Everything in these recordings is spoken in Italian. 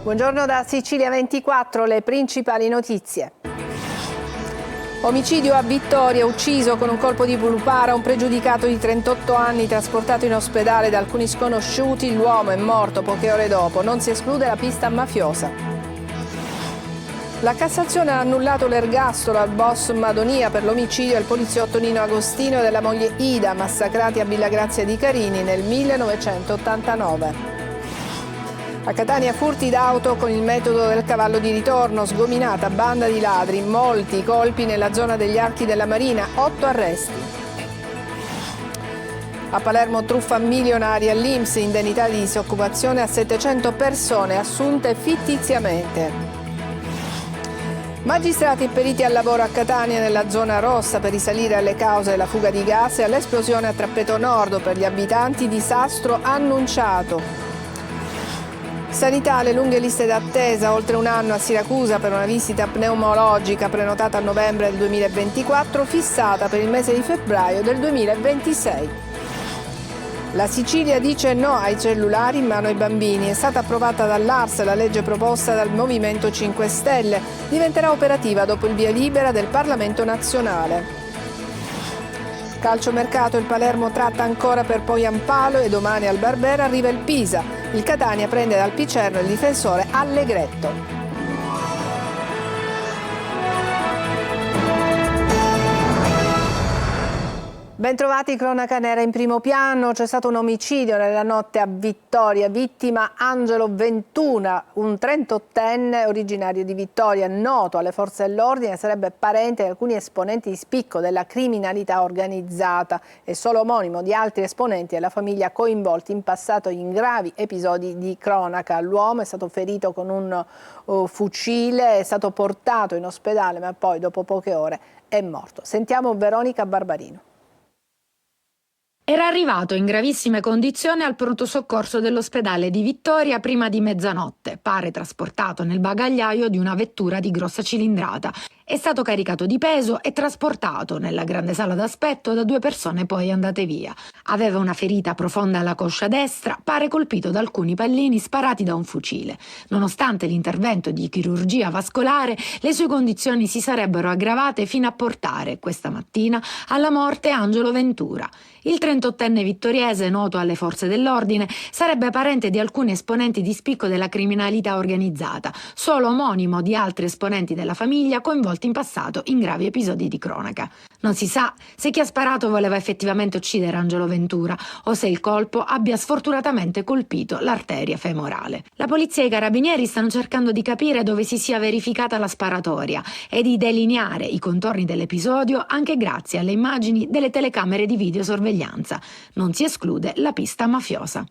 Buongiorno da Sicilia 24, le principali notizie. Omicidio a Vittoria, ucciso con un colpo di bulupara un pregiudicato di 38 anni trasportato in ospedale da alcuni sconosciuti. L'uomo è morto poche ore dopo, non si esclude la pista mafiosa. La Cassazione ha annullato l'ergastolo al boss Madonia per l'omicidio del poliziotto Nino Agostino e della moglie Ida, massacrati a Villa Grazia di Carini nel 1989. A Catania furti d'auto con il metodo del cavallo di ritorno, sgominata banda di ladri, molti colpi nella zona degli Archi della Marina, 8 arresti. A Palermo truffa milionaria all'INPS, indennità di disoccupazione a 700 persone assunte fittiziamente. Magistrati e periti al lavoro a Catania nella zona rossa per risalire alle cause della fuga di gas e all'esplosione a Trappeto Nord. Per gli abitanti disastro annunciato. Sanità, le lunghe liste d'attesa, oltre un anno a Siracusa per una visita pneumologica prenotata a novembre del 2024, fissata per il mese di febbraio del 2026. La Sicilia dice no ai cellulari in mano ai bambini. È stata approvata dall'ARS la legge proposta dal Movimento 5 Stelle. Diventerà operativa dopo il via libera del Parlamento nazionale. Calciomercato, il Palermo tratta ancora per poi Ampalo e domani al Barbera arriva il Pisa. Il Catania prende dal Picerno il difensore Allegretto. Bentrovati, cronaca nera in primo piano. C'è stato un omicidio nella notte a Vittoria, vittima Angelo Ventura, un 38enne originario di Vittoria, noto alle forze dell'ordine, sarebbe parente di alcuni esponenti di spicco della criminalità organizzata e solo omonimo di altri esponenti della famiglia coinvolti in passato in gravi episodi di cronaca. L'uomo è stato ferito con un fucile, è stato portato in ospedale ma poi dopo poche ore è morto. Sentiamo Veronica Barbarino. Era arrivato in gravissime condizioni al pronto soccorso dell'ospedale di Vittoria prima di mezzanotte, pare trasportato nel bagagliaio di una vettura di grossa cilindrata. È stato caricato di peso e trasportato nella grande sala d'aspetto da 2 persone poi andate via. Aveva una ferita profonda alla coscia destra, pare colpito da alcuni pallini sparati da un fucile. Nonostante l'intervento di chirurgia vascolare, le sue condizioni si sarebbero aggravate fino a portare, questa mattina, alla morte Angelo Ventura. Il 38enne vittoriese, noto alle forze dell'ordine, sarebbe parente di alcuni esponenti di spicco della criminalità organizzata, solo omonimo di altri esponenti della famiglia coinvolti in passato in gravi episodi di cronaca. Non si sa se chi ha sparato voleva effettivamente uccidere Angelo Ventura o se il colpo abbia sfortunatamente colpito l'arteria femorale. La polizia e i carabinieri stanno cercando di capire dove si sia verificata la sparatoria e di delineare i contorni dell'episodio anche grazie alle immagini delle telecamere di videosorveglianza. Non si esclude la pista mafiosa.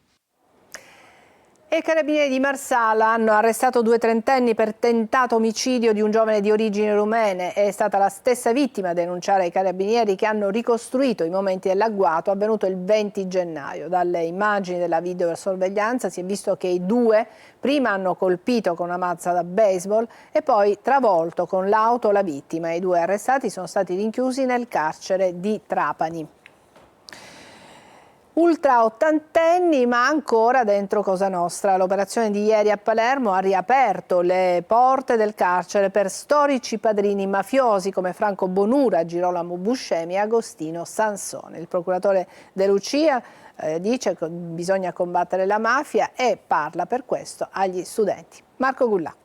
E i carabinieri di Marsala hanno arrestato 2 trentenni per tentato omicidio di un giovane di origini rumene. È stata la stessa vittima a denunciare ai carabinieri che hanno ricostruito i momenti dell'agguato avvenuto il 20 gennaio. Dalle immagini della videosorveglianza si è visto che i 2 prima hanno colpito con una mazza da baseball e poi travolto con l'auto la vittima. I 2 arrestati sono stati rinchiusi nel carcere di Trapani. Ultra ottantenni ma ancora dentro Cosa Nostra. L'operazione di ieri a Palermo ha riaperto le porte del carcere per storici padrini mafiosi come Franco Bonura, Girolamo Buscemi e Agostino Sansone. Il procuratore De Lucia dice che bisogna combattere la mafia e parla per questo agli studenti. Marco Gullà.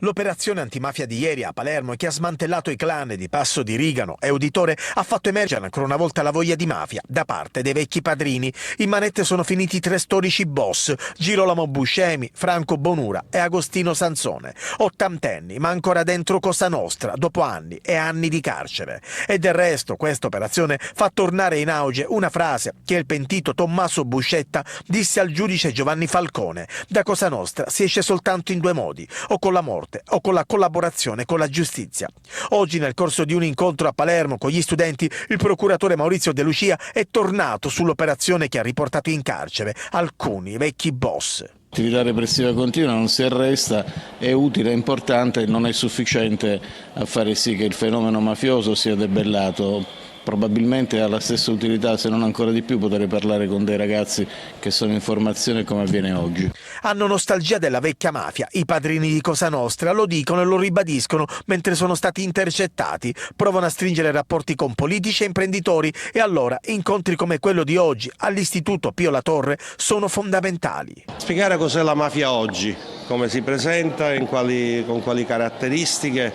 L'operazione antimafia di ieri a Palermo, che ha smantellato i clan di Passo di Rigano e Uditore, ha fatto emergere ancora una volta la voglia di mafia da parte dei vecchi padrini. In manette sono finiti 3 storici boss: Girolamo Buscemi, Franco Bonura e Agostino Sansone. Ottantenni, ma ancora dentro Cosa Nostra, dopo anni e anni di carcere. E del resto questa operazione fa tornare in auge una frase che il pentito Tommaso Buscetta disse al giudice Giovanni Falcone: da Cosa Nostra si esce soltanto in 2 modi, o con la morte o con la collaborazione con la giustizia. Oggi, nel corso di un incontro a Palermo con gli studenti, il procuratore Maurizio De Lucia è tornato sull'operazione che ha riportato in carcere alcuni vecchi boss. L'attività repressiva continua, non si arresta, è utile, è importante, non è sufficiente a fare sì che il fenomeno mafioso sia debellato. probabilmente ha la stessa utilità, se non ancora di più, poter parlare con dei ragazzi che sono in formazione come avviene oggi. Hanno nostalgia della vecchia mafia, i padrini di Cosa Nostra lo dicono e lo ribadiscono mentre sono stati intercettati, provano a stringere rapporti con politici e imprenditori e allora incontri come quello di oggi all'Istituto Pio La Torre sono fondamentali. Spiegare cos'è la mafia oggi, come si presenta, con quali caratteristiche,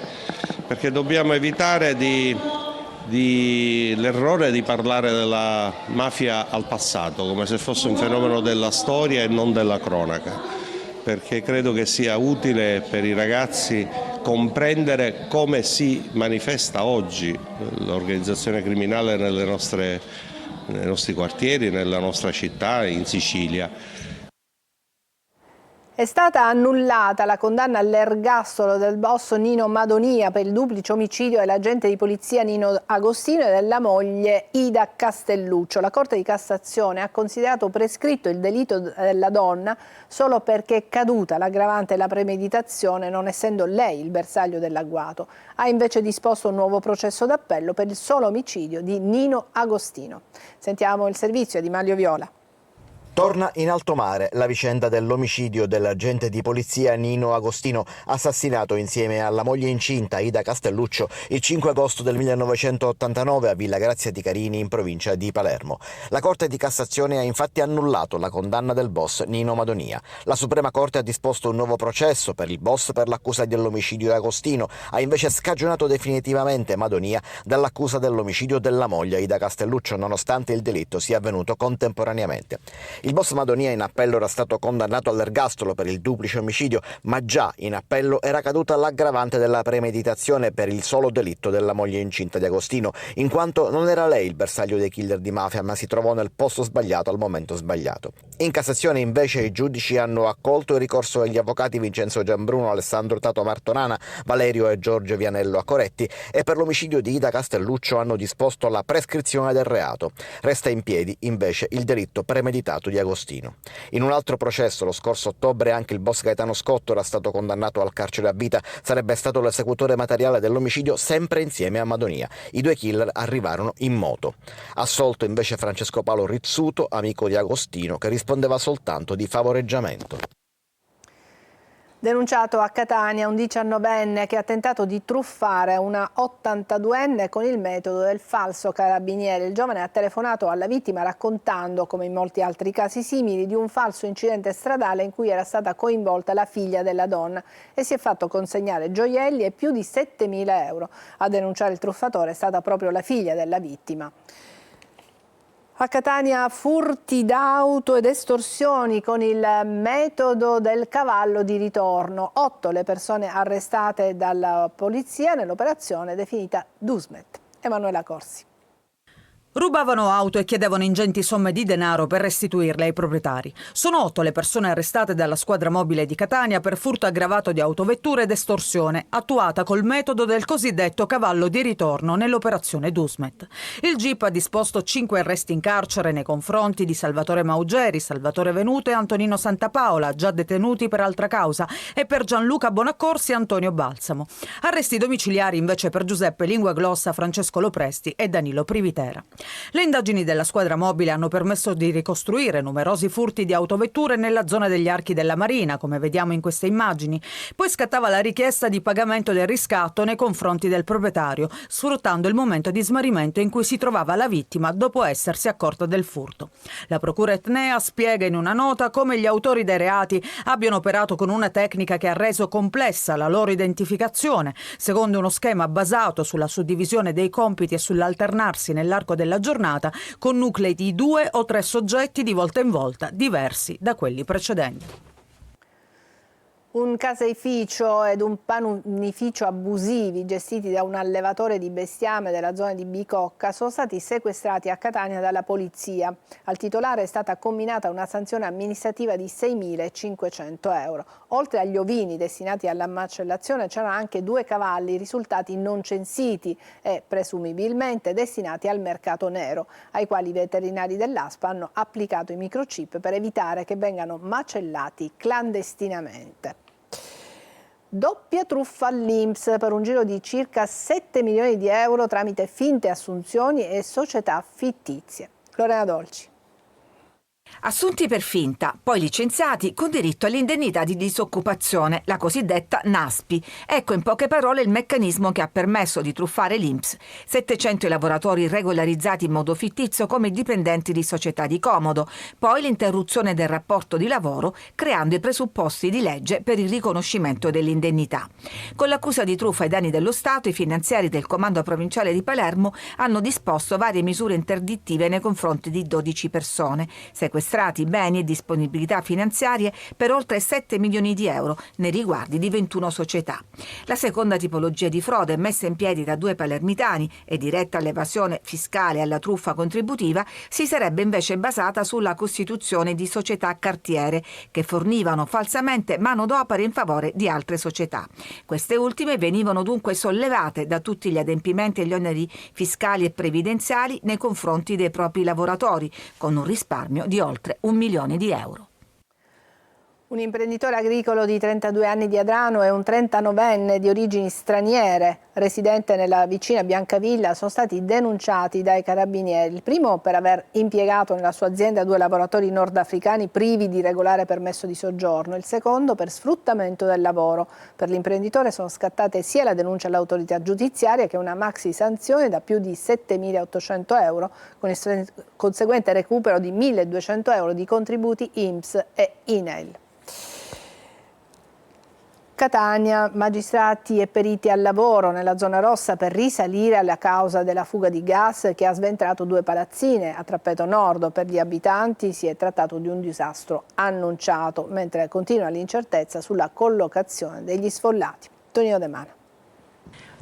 perché dobbiamo evitare l'errore di parlare della mafia al passato, come se fosse un fenomeno della storia e non della cronaca, perché credo che sia utile per i ragazzi comprendere come si manifesta oggi l'organizzazione criminale nei nostri quartieri, nella nostra città, in Sicilia. È stata annullata la condanna all'ergastolo del boss Nino Madonia per il duplice omicidio dell'agente di polizia Nino Agostino e della moglie Ida Castelluccio. La Corte di Cassazione ha considerato prescritto il delitto della donna solo perché è caduta l'aggravante e la premeditazione, non essendo lei il bersaglio dell'agguato. Ha invece disposto un nuovo processo d'appello per il solo omicidio di Nino Agostino. Sentiamo il servizio di Mario Viola. Torna in alto mare la vicenda dell'omicidio dell'agente di polizia Nino Agostino, assassinato insieme alla moglie incinta Ida Castelluccio il 5 agosto del 1989 a Villa Grazia di Carini in provincia di Palermo. La Corte di Cassazione ha infatti annullato la condanna del boss Nino Madonia. La Suprema Corte ha disposto un nuovo processo per il boss per l'accusa dell'omicidio di Agostino, ha invece scagionato definitivamente Madonia dall'accusa dell'omicidio della moglie Ida Castelluccio, nonostante il delitto sia avvenuto contemporaneamente. Il boss Madonia in appello era stato condannato all'ergastolo per il duplice omicidio, ma già in appello era caduta l'aggravante della premeditazione per il solo delitto della moglie incinta di Agostino, in quanto non era lei il bersaglio dei killer di mafia, ma si trovò nel posto sbagliato al momento sbagliato. In Cassazione invece i giudici hanno accolto il ricorso degli avvocati Vincenzo Gianbruno, Alessandro Tato Martorana, Valerio e Giorgio Vianello Accoretti e per l'omicidio di Ida Castelluccio hanno disposto la prescrizione del reato. Resta in piedi invece il delitto premeditato di Agostino. In un altro processo lo scorso ottobre anche il boss Gaetano Scotto era stato condannato al carcere a vita, sarebbe stato l'esecutore materiale dell'omicidio sempre insieme a Madonia. I due killer arrivarono in moto. Assolto invece Francesco Paolo Rizzuto, amico di Agostino, che rispondeva soltanto di favoreggiamento. Denunciato a Catania un 19enne che ha tentato di truffare una 82enne con il metodo del falso carabiniere. Il giovane ha telefonato alla vittima raccontando, come in molti altri casi simili, di un falso incidente stradale in cui era stata coinvolta la figlia della donna e si è fatto consegnare gioielli e più di 7.000 euro. A denunciare il truffatore è stata proprio la figlia della vittima. A Catania furti d'auto ed estorsioni con il metodo del cavallo di ritorno. 8 le persone arrestate dalla polizia nell'operazione definita Dusmet. Emanuela Corsi. Rubavano auto e chiedevano ingenti somme di denaro per restituirle ai proprietari. Sono 8 le persone arrestate dalla squadra mobile di Catania per furto aggravato di autovetture ed estorsione, attuata col metodo del cosiddetto cavallo di ritorno nell'operazione Dusmet. Il GIP ha disposto 5 arresti in carcere nei confronti di Salvatore Maugeri, Salvatore Venuto e Antonino Santapaola, già detenuti per altra causa, e per Gianluca Bonaccorsi e Antonio Balsamo. Arresti domiciliari invece per Giuseppe Linguaglossa, Francesco Lopresti e Danilo Privitera. Le indagini della squadra mobile hanno permesso di ricostruire numerosi furti di autovetture nella zona degli Archi della Marina, come vediamo in queste immagini. Poi scattava la richiesta di pagamento del riscatto nei confronti del proprietario, sfruttando il momento di smarrimento in cui si trovava la vittima dopo essersi accorta del furto. La procura etnea spiega in una nota come gli autori dei reati abbiano operato con una tecnica che ha reso complessa la loro identificazione, secondo uno schema basato sulla suddivisione dei compiti e sull'alternarsi nell'arco della giornata con nuclei di 2 o 3 soggetti di volta in volta diversi da quelli precedenti. Un caseificio ed un panificio abusivi gestiti da un allevatore di bestiame della zona di Bicocca sono stati sequestrati a Catania dalla polizia. Al titolare è stata comminata una sanzione amministrativa di 6.500 euro. Oltre agli ovini destinati alla macellazione c'erano anche 2 cavalli risultati non censiti e presumibilmente destinati al mercato nero, ai quali i veterinari dell'ASPA hanno applicato i microchip per evitare che vengano macellati clandestinamente. Doppia truffa all'INPS per un giro di circa 7 milioni di euro tramite finte assunzioni e società fittizie. Lorena Dolci. Assunti per finta, poi licenziati con diritto all'indennità di disoccupazione, la cosiddetta NASPI. Ecco in poche parole il meccanismo che ha permesso di truffare l'INPS. 700 i lavoratori regolarizzati in modo fittizio come dipendenti di società di comodo, poi l'interruzione del rapporto di lavoro creando i presupposti di legge per il riconoscimento dell'indennità. Con l'accusa di truffa ai danni dello Stato, i finanziari del Comando Provinciale di Palermo hanno disposto varie misure interdittive nei confronti di 12 persone, sequestrati beni e disponibilità finanziarie per oltre 7 milioni di euro nei riguardi di 21 società. La seconda tipologia di frode messa in piedi da 2 palermitani e diretta all'evasione fiscale e alla truffa contributiva si sarebbe invece basata sulla costituzione di società cartiere che fornivano falsamente manodopera in favore di altre società. Queste ultime venivano dunque sollevate da tutti gli adempimenti e gli oneri fiscali e previdenziali nei confronti dei propri lavoratori, con un risparmio di oltre 1 milione di euro. Un imprenditore agricolo di 32 anni di Adrano e un 39enne di origini straniere, residente nella vicina Biancavilla, sono stati denunciati dai carabinieri. Il primo per aver impiegato nella sua azienda 2 lavoratori nordafricani privi di regolare permesso di soggiorno, il secondo per sfruttamento del lavoro. Per l'imprenditore sono scattate sia la denuncia all'autorità giudiziaria che una maxi sanzione da più di 7.800 euro, con il conseguente recupero di 1.200 euro di contributi INPS e INAIL. Catania, magistrati e periti al lavoro nella zona rossa per risalire alla causa della fuga di gas che ha sventrato 2 palazzine a Trappeto Nord. Per gli abitanti si è trattato di un disastro annunciato, mentre continua l'incertezza sulla collocazione degli sfollati. Tonino De Mano.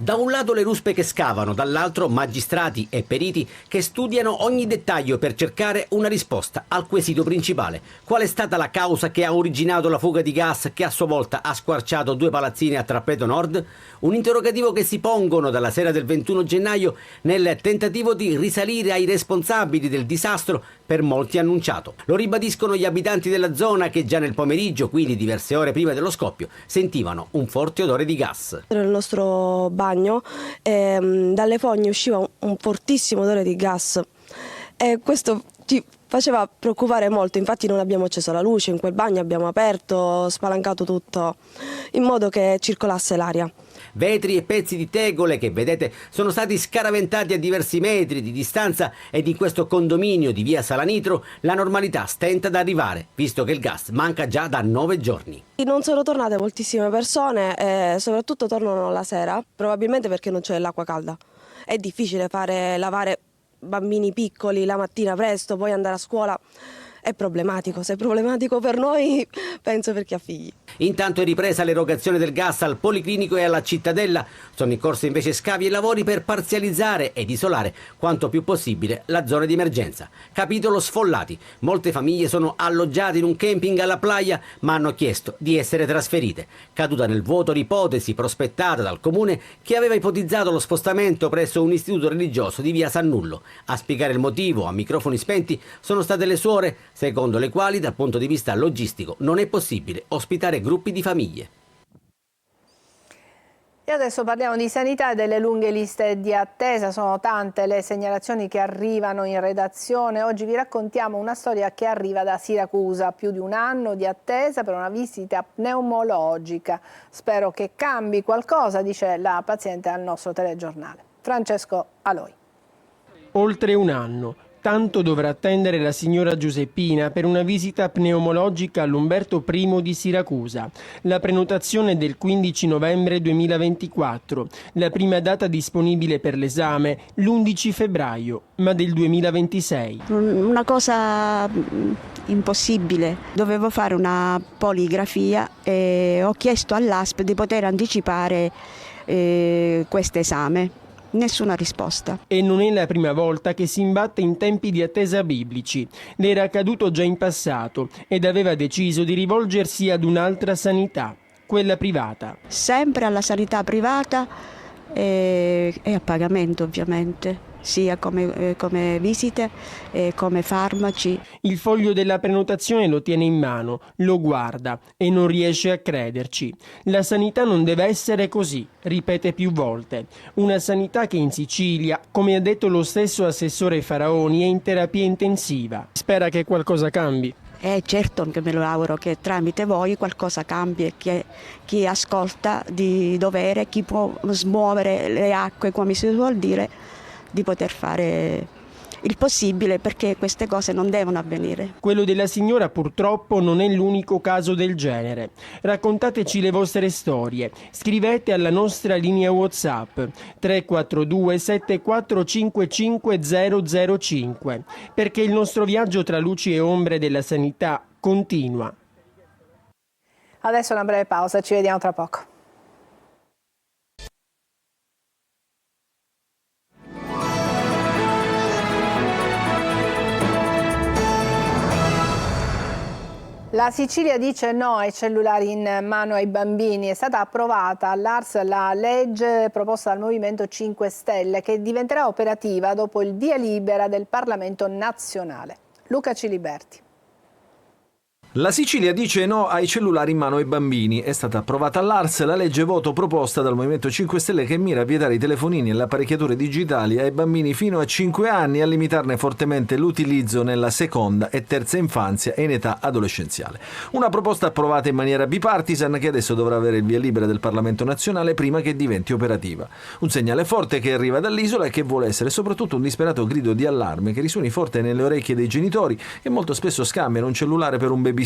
Da un lato le ruspe che scavano, dall'altro magistrati e periti che studiano ogni dettaglio per cercare una risposta al quesito principale. Qual è stata la causa che ha originato la fuga di gas che a sua volta ha squarciato 2 palazzine a Trappeto Nord? Un interrogativo che si pongono dalla sera del 21 gennaio nel tentativo di risalire ai responsabili del disastro per molti annunciato. Lo ribadiscono gli abitanti della zona che già nel pomeriggio, quindi diverse ore prima dello scoppio, sentivano un forte odore di gas. Nel nostro bagno dalle fogne usciva un fortissimo odore di gas e questo ci faceva preoccupare molto. Infatti non abbiamo acceso la luce in quel bagno, abbiamo aperto, spalancato tutto in modo che circolasse l'aria. Vetri e pezzi di tegole che vedete sono stati scaraventati a diversi metri di distanza ed in questo condominio di via Salanitro la normalità stenta ad arrivare, visto che il gas manca già da 9 giorni. Non sono tornate moltissime persone, soprattutto tornano la sera, probabilmente perché non c'è l'acqua calda. È difficile lavare bambini piccoli la mattina presto, poi andare a scuola. È problematico, se è problematico per noi, penso per chi ha figli. Intanto è ripresa l'erogazione del gas al Policlinico e alla Cittadella. Sono in corso invece scavi e lavori per parzializzare ed isolare quanto più possibile la zona di emergenza. Capitolo sfollati. Molte famiglie sono alloggiate in un camping alla playa ma hanno chiesto di essere trasferite. Caduta nel vuoto l'ipotesi prospettata dal comune che aveva ipotizzato lo spostamento presso un istituto religioso di via Sannullo. A spiegare il motivo a microfoni spenti sono state le suore, secondo le quali dal punto di vista logistico non è possibile ospitare gruppi di famiglie. E adesso parliamo di sanità e delle lunghe liste di attesa. Sono tante le segnalazioni che arrivano in redazione. Oggi vi raccontiamo una storia che arriva da Siracusa. Più di 1 anno di attesa per una visita pneumologica. Spero che cambi qualcosa, dice la paziente al nostro telegiornale. Francesco Aloi. Oltre 1 anno. Tanto dovrà attendere la signora Giuseppina per una visita pneumologica all'Umberto I di Siracusa. La prenotazione è del 15 novembre 2024. La prima data disponibile per l'esame, l'11 febbraio, ma del 2026. Una cosa impossibile. Dovevo fare una poligrafia e ho chiesto all'ASP di poter anticipare questo esame. Nessuna risposta. E non è la prima volta che si imbatte in tempi di attesa biblici. Le era accaduto già in passato ed aveva deciso di rivolgersi ad un'altra sanità, quella privata. Sempre alla sanità privata e a pagamento ovviamente. sia come visite, come farmaci. Il foglio della prenotazione lo tiene in mano, lo guarda e non riesce a crederci. La sanità non deve essere così, ripete più volte. Una sanità che in Sicilia, come ha detto lo stesso assessore Faraoni, è in terapia intensiva. Spera che qualcosa cambi. Certo che me lo auguro che tramite voi qualcosa cambi e che chi ascolta di dovere, chi può smuovere le acque, come si suol dire, di poter fare il possibile perché queste cose non devono avvenire. Quello della signora purtroppo non è l'unico caso del genere. Raccontateci le vostre storie. Scrivete alla nostra linea WhatsApp 342 7455 005 perché il nostro viaggio tra luci e ombre della sanità continua. Adesso una breve pausa, ci vediamo tra poco. La Sicilia dice no ai cellulari in mano ai bambini. È stata approvata all'ARS la legge proposta dal Movimento 5 Stelle che diventerà operativa dopo il via libera del Parlamento nazionale. Luca Ciliberti. La Sicilia dice no ai cellulari in mano ai bambini. È stata approvata all'ARS la legge voto proposta dal Movimento 5 Stelle che mira a vietare i telefonini e le apparecchiature digitali ai bambini fino a 5 anni e a limitarne fortemente l'utilizzo nella seconda e terza infanzia e in età adolescenziale. Una proposta approvata in maniera bipartisan che adesso dovrà avere il via libera del Parlamento nazionale prima che diventi operativa. Un segnale forte che arriva dall'isola e che vuole essere soprattutto un disperato grido di allarme che risuoni forte nelle orecchie dei genitori che molto spesso scambiano un cellulare per un babysitter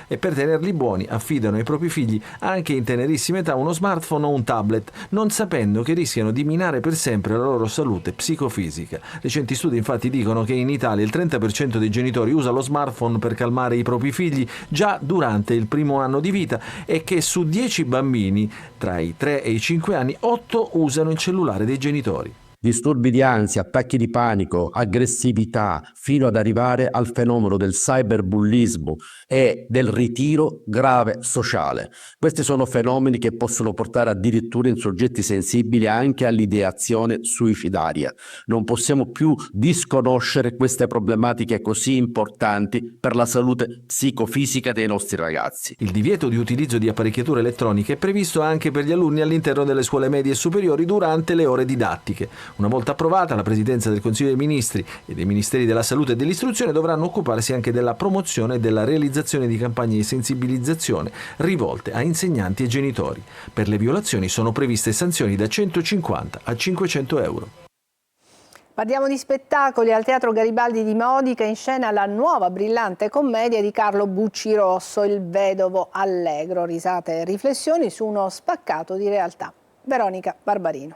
e per tenerli buoni affidano ai propri figli anche in tenerissima età uno smartphone o un tablet, non sapendo che rischiano di minare per sempre la loro salute psicofisica. Recenti studi infatti dicono che in Italia il 30% dei genitori usa lo smartphone per calmare i propri figli già durante il primo anno di vita e che su 10 bambini tra i 3 e i 5 anni 8 usano il cellulare dei genitori. Disturbi di ansia, attacchi di panico, aggressività, fino ad arrivare al fenomeno del cyberbullismo e del ritiro grave sociale. Questi sono fenomeni che possono portare addirittura in soggetti sensibili anche all'ideazione suicidaria. Non possiamo più disconoscere queste problematiche così importanti per la salute psicofisica dei nostri ragazzi. Il divieto di utilizzo di apparecchiature elettroniche è previsto anche per gli alunni all'interno delle scuole medie e superiori durante le ore didattiche. Una volta approvata, la Presidenza del Consiglio dei Ministri e dei Ministeri della Salute e dell'Istruzione dovranno occuparsi anche della promozione e della realizzazione di campagne di sensibilizzazione rivolte a insegnanti e genitori. Per le violazioni sono previste sanzioni da 150 a 500 euro. Parliamo di spettacoli. Al Teatro Garibaldi di Modica in scena la nuova brillante commedia di Carlo Buccirosso, Il Vedovo Allegro. Risate e riflessioni su uno spaccato di realtà. Veronica Barbarino.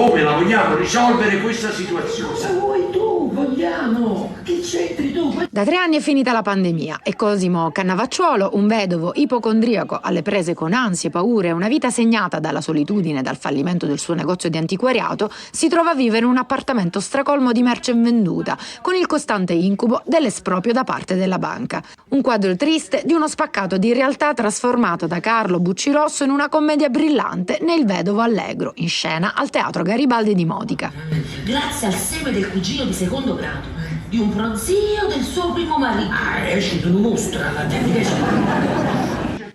Come la vogliamo risolvere questa situazione? Se vuoi tu, vogliamo, che c'entri tu? Da 3 anni è finita la pandemia e Cosimo Cannavacciuolo, un vedovo ipocondriaco alle prese con ansie, paure e una vita segnata dalla solitudine e dal fallimento del suo negozio di antiquariato, si trova a vivere in un appartamento stracolmo di merce invenduta, con il costante incubo dell'esproprio da parte della banca. Un quadro triste di uno spaccato di realtà trasformato da Carlo Buccirosso in una commedia brillante nel Vedovo Allegro, in scena al Teatro Garibaldi di Modica. Grazie al seme del cugino di secondo grado, di un prozio del suo primo marito. Esci tu mostra la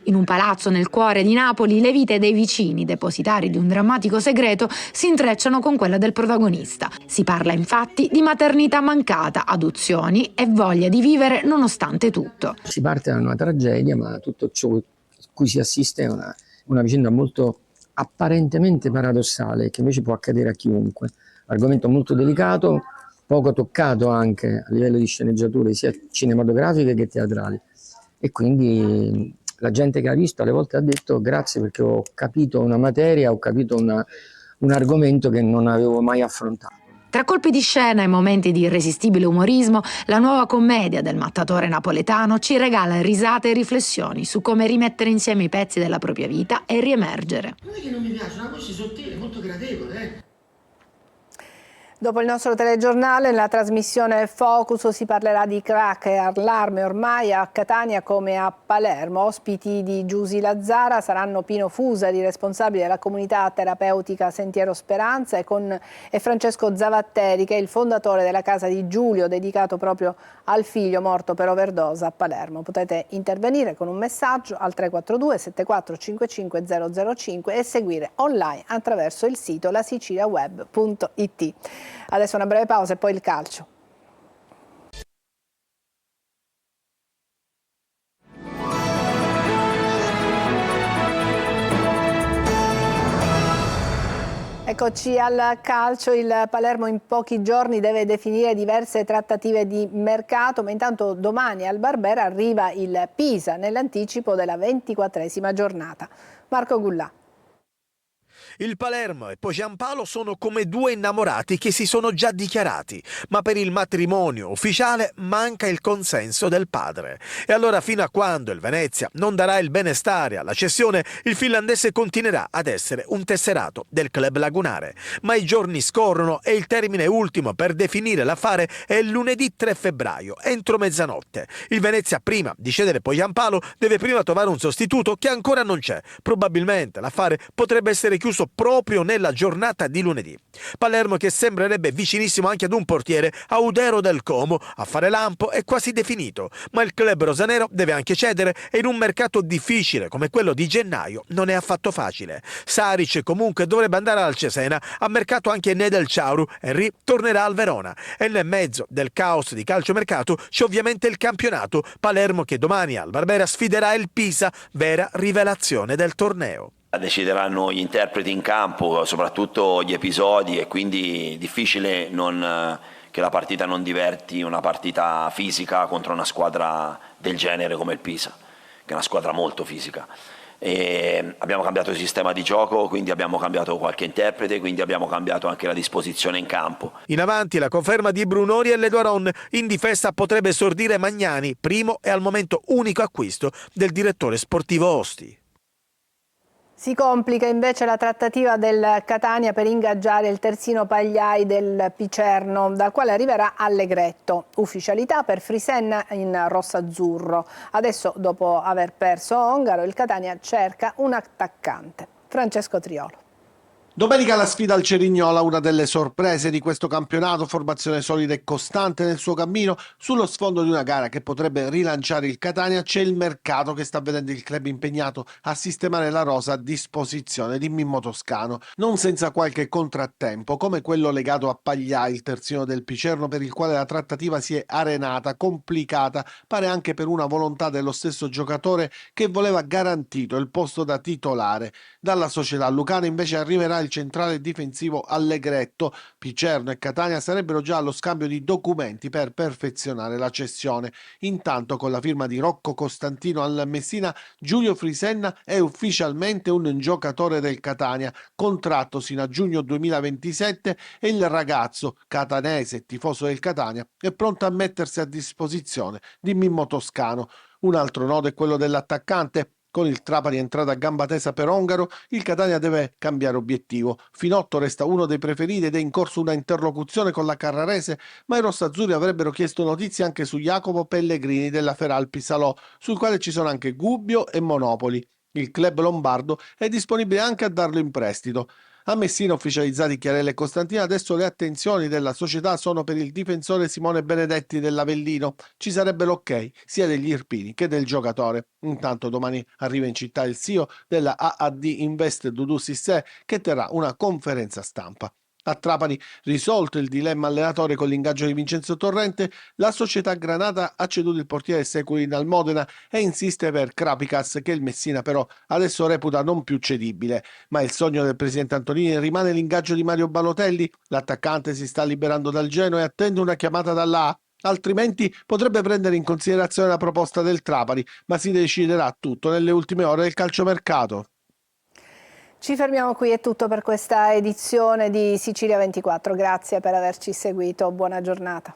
In un palazzo nel cuore di Napoli, le vite dei vicini, depositari di un drammatico segreto, si intrecciano con quella del protagonista. Si parla infatti di maternità mancata, adozioni e voglia di vivere nonostante tutto. Si parte da una tragedia, ma tutto ciò a cui si assiste è una vicenda molto apparentemente paradossale, che invece può accadere a chiunque. Argomento molto delicato, poco toccato anche a livello di sceneggiature sia cinematografiche che teatrali. E quindi la gente che ha visto alle volte ha detto grazie perché ho capito una materia, ho capito un argomento che non avevo mai affrontato. Tra colpi di scena e momenti di irresistibile umorismo, la nuova commedia del mattatore napoletano ci regala risate e riflessioni su come rimettere insieme i pezzi della propria vita e riemergere. Non è che non mi piace, una voce sottile, molto gradevole, Dopo il nostro telegiornale, nella trasmissione Focus si parlerà di crack e allarme ormai a Catania come a Palermo. Ospiti di Giusy Lazzara saranno Pino Fusari, responsabile della comunità terapeutica Sentiero Speranza, e Francesco Zavatteri, che è il fondatore della casa di Giulio, dedicato proprio al figlio morto per overdose a Palermo. Potete intervenire con un messaggio al 342 74 55 005 e seguire online attraverso il sito lasiciliaweb.it. Adesso una breve pausa e poi il calcio. Eccoci al calcio. Il Palermo in pochi giorni deve definire diverse trattative di mercato, ma intanto domani al Barbera arriva il Pisa nell'anticipo della 24esima giornata. Marco Gullà. Il Palermo e poi Giampaolo sono come due innamorati che si sono già dichiarati, ma per il matrimonio ufficiale manca il consenso del padre. E allora fino a quando il Venezia non darà il benestare alla cessione, il finlandese continuerà ad essere un tesserato del club lagunare. Ma i giorni scorrono e il termine ultimo per definire l'affare è lunedì 3 febbraio, entro mezzanotte. Il Venezia, prima di cedere poi Giampaolo, deve prima trovare un sostituto che ancora non c'è. Probabilmente l'affare potrebbe essere chiuso proprio nella giornata di lunedì. Palermo, che sembrerebbe vicinissimo anche ad un portiere, Audero del Como, a fare lampo è quasi definito, ma il club rosanero deve anche cedere e in un mercato difficile come quello di gennaio non è affatto facile. Saric comunque dovrebbe andare al Cesena, a mercato anche Nedelchauru, Henry tornerà al Verona e nel mezzo del caos di calciomercato c'è ovviamente il campionato. Palermo che domani al Barbera sfiderà il Pisa, vera rivelazione del torneo. Decideranno gli interpreti in campo, soprattutto gli episodi, e quindi difficile che la partita non diverti una partita fisica contro una squadra del genere come il Pisa, che è una squadra molto fisica. E abbiamo cambiato il sistema di gioco, quindi abbiamo cambiato qualche interprete, quindi abbiamo cambiato anche la disposizione in campo. In avanti la conferma di Brunori e Ledoaron, in difesa potrebbe esordire Magnani, primo e al momento unico acquisto del direttore sportivo Osti. Si complica invece la trattativa del Catania per ingaggiare il terzino Pagliai del Picerno, dal quale arriverà Allegretto. Ufficialità per Frisenna in rosso-azzurro. Adesso, dopo aver perso Ongaro, il Catania cerca un attaccante. Francesco Triolo. Domenica la sfida al Cerignola, una delle sorprese di questo campionato, formazione solida e costante nel suo cammino. Sullo sfondo di una gara che potrebbe rilanciare il Catania c'è il mercato che sta vedendo il club impegnato a sistemare la rosa a disposizione di Mimmo Toscano, non senza qualche contrattempo come quello legato a Pagliai, il terzino del Picerno, per il quale la trattativa si è arenata, complicata, pare anche per una volontà dello stesso giocatore che voleva garantito il posto da titolare. Dalla società lucana invece arriverà il centrale difensivo Allegretto. Picerno e Catania sarebbero già allo scambio di documenti per perfezionare la cessione. Intanto, con la firma di Rocco Costantino al Messina, Giulio Frisenna è ufficialmente un giocatore del Catania, contratto sino a giugno 2027, e il ragazzo catanese, tifoso del Catania, è pronto a mettersi a disposizione di Mimmo Toscano. Un altro nodo è quello dell'attaccante. Con il Trapani entrata a gamba tesa per Ongaro, il Catania deve cambiare obiettivo. Finotto resta uno dei preferiti ed è in corso una interlocuzione con la Carrarese, ma i rossazzurri avrebbero chiesto notizie anche su Jacopo Pellegrini della Feralpi Salò, sul quale ci sono anche Gubbio e Monopoli. Il club lombardo è disponibile anche a darlo in prestito. A Messina, ufficializzati Chiarella e Costantina, adesso le attenzioni della società sono per il difensore Simone Benedetti dell'Avellino. Ci sarebbe l'ok sia degli irpini che del giocatore. Intanto domani arriva in città il CEO della AAD Invest, Dudu Sissé, che terrà una conferenza stampa. A Trapani, risolto il dilemma allenatore con l'ingaggio di Vincenzo Torrente, la società granata ha ceduto il portiere Seculin al Modena e insiste per Krapicas, che il Messina però adesso reputa non più cedibile. Ma il sogno del presidente Antonini rimane l'ingaggio di Mario Balotelli. L'attaccante si sta liberando dal Genoa e attende una chiamata dalla A. Altrimenti potrebbe prendere in considerazione la proposta del Trapani, ma si deciderà tutto nelle ultime ore del calciomercato. Ci fermiamo qui, è tutto per questa edizione di Sicilia 24. Grazie per averci seguito, buona giornata.